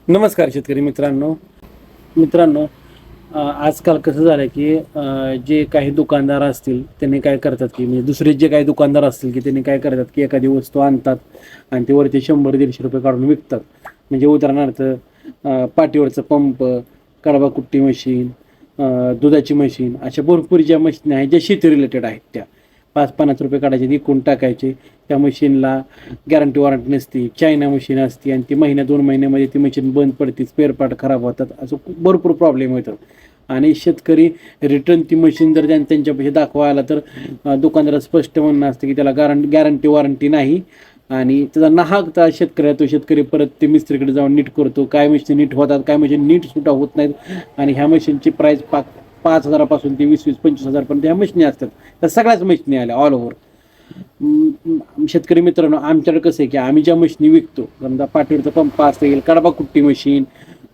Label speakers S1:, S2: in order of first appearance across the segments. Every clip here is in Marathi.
S1: नमस्कार शेतकरी मित्रांनो, आजकाल कसं झालं की जे काही दुकानदार असतील त्यांनी काय करतात की म्हणजे दुसरे जे काही दुकानदार असतील की त्यांनी काय करतात की एखादी वस्तू आणतात आणि ते वरती 100-150 रुपये काढून विकतात. म्हणजे उदाहरणार्थ पाठीवरचं पंप, कडबा कुट्टी मशीन, दुधाची मशीन, अशा भरपूर ज्या मशीन आहेत ज्या शेती रिलेटेड आहेत त्या 5-50 रुपये काढायचे विकून टाकायचे. त्या मशीनला गॅरंटी वॉरंटी नसते, चायना मशीन असते आणि ती महिन्या-2 महिन्यामध्ये ती मशीन बंद पडते, स्पेअर पार्ट खराब होतात, असं भरपूर प्रॉब्लेम होतात. आणि शेतकरी रिटर्न ती मशीन जर त्यांच्यापाशी दाखवायला तर दुकानदार स्पष्ट म्हणणं असतं की त्याला गॅरंटी वॉरंटी नाही आणि त्याचा नाहक शेतकऱ्या तो शेतकरी परत ते मिस्त्रीकडे जाऊन नीट करतो. काय मशीन नीट होतात, काय मशीन नीट सुद्धा होत नाहीत आणि ह्या मशीनची प्राईस 5,000पासून ते 20-25,000पर्यंत ह्या मशिनी असतात. त्या सगळ्याच मशिनी आल्या ऑल ओव्हर. शेतकरी मित्रांनो, आमच्याकडे कसं आहे की आम्ही ज्या मशिनी विकतो, समजा पाठीवरचा पंप असेल, कडबा कुट्टी मशीन,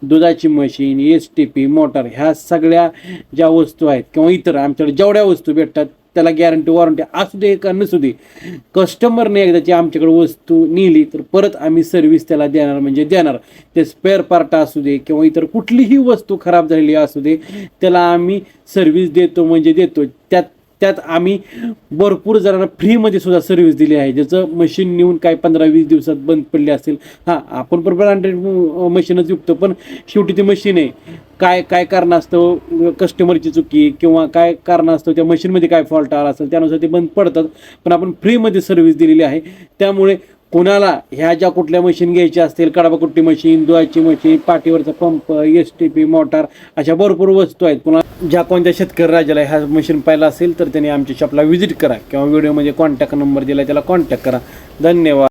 S1: दुधाची मशीन, STP मोटर, ह्या सगळ्या ज्या वस्तू आहेत किंवा इतर आमच्याकडे जेवढ्या वस्तू भेटतात त्याला गॅरंटी वॉरंटी असू दे का नसू दे, कस्टमरने एकदाची आमच्याकडे वस्तू नेली तर परत आम्ही सर्व्हिस त्याला देणार म्हणजे देणार. ते स्पेअर पार्ट असू दे किंवा इतर कुठलीही वस्तू खराब झालेली असू दे त्याला आम्ही सर्व्हिस देतो म्हणजे देतो. त्यात आम्ही भरपूर जणांना फ्रीमध्ये सुद्धा सर्व्हिस दिली आहे. ज्याचं मशीन नेऊन काय 15-20 दिवसात बंद पडले असेल, हां आपण पण ब्रँडेड मशीनच विकतो, पण शेवटी ती मशीन आहे, काय कारणास्तव कस्टमरची चुकी किंवा काय कारणास्तव त्या मशीनमध्ये काय फॉल्ट आला असेल त्यानुसार ते बंद पडतात. पण आपण फ्रीमध्ये सर्व्हिस दिलेली आहे. त्यामुळे कोणाला ह्या ज्या कुठल्या मशीन घ्यायच्या असतील, कडबाकुट्टी मशीन, दुधाची मशीन, पाठीवरचा पंप, STP मोटार, अशा भरपूर वस्तू आहेत. पुन्हा ज्या कोणत्या शेतकरी राजाला ह्या मशीन पाहिला असेल तर त्यांनी आमच्या शॉपला व्हिजिट करा किंवा व्हिडिओमध्ये कॉन्टॅक्ट नंबर दिला त्याला कॉन्टॅक्ट करा. धन्यवाद.